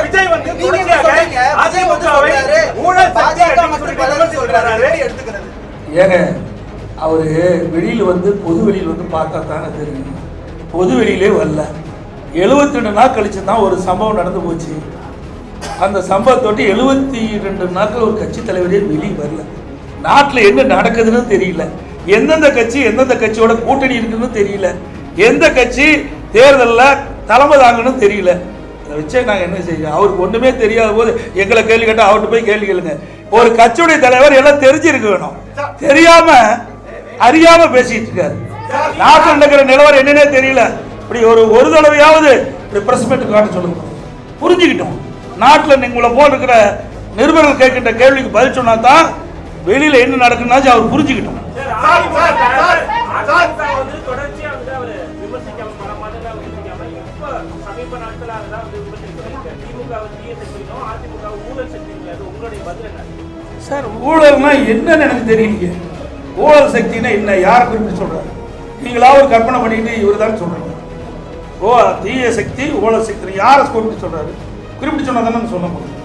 விஜய் வந்து ஊழல் சொல்றாரு எடுத்துக்கிறது. ஏங்க அவரு வெளியில் வந்து பொது வெளியில் வந்து பார்த்தா தானே தெரியும். பொது வெளியிலே வரல. 72 நாள் கழிச்சு தான் ஒரு சம்பவம் நடந்து போச்சு. அந்த சம்பவத்தோட்டு 72 நாட்கள் ஒரு கட்சி தலைவரே வெளியே வரல. நாட்டில் என்ன நடக்குதுன்னு தெரியல. எந்தெந்த கட்சி எந்தெந்த கட்சியோட கூட்டணி இருக்குன்னு தெரியல. எந்த கட்சி தேர்தலில் தலைமை தாங்கன்னு தெரியல. அதை வச்சே நாங்கள் என்ன செய்ய? அவருக்கு ஒன்றுமே தெரியாத போது எங்களை கேள்வி கேட்டால் அவர்கிட்ட போய் கேள்வி கேளுங்க. ஒரு கட்சியுடைய தலைவர் எல்லாம் தெரிஞ்சிருக்க வேணும். தெரியாம அறியாம பேசிட்டு இருக்காரு. நாட்டில் நடக்கிற நிலவரம் என்னன்னே தெரியல. இப்படி ஒரு தடவையாவது பிரஸ் மீட் காட்ட சொல்லுங்க, புரிஞ்சுக்கிட்டோம். நாட்டில் உங்களை போல் இருக்கிற நிருபர்கள் கேட்கின்ற கேள்விக்கு பதில் சொன்னா தான் வெளியில என்ன நடக்குன்னாச்சு அவர் புரிஞ்சுக்கிட்டோம். சார் ஊழல்னா என்னன்னு எனக்கு தெரியலையே. ஊழல் சக்தினா என்ன? யாரை குறிப்பிட்டு சொல்றாரு? நீங்களா ஒரு கற்பனை பண்ணிட்டு இவர் தான் சொல்றீங்க. தீய சக்தி ஊழல் சக்தி யாரை குறிப்பிட்டு சொல்றாரு? குறிப்பிட்டு சொன்னா தானே சொல்ல முடியும்.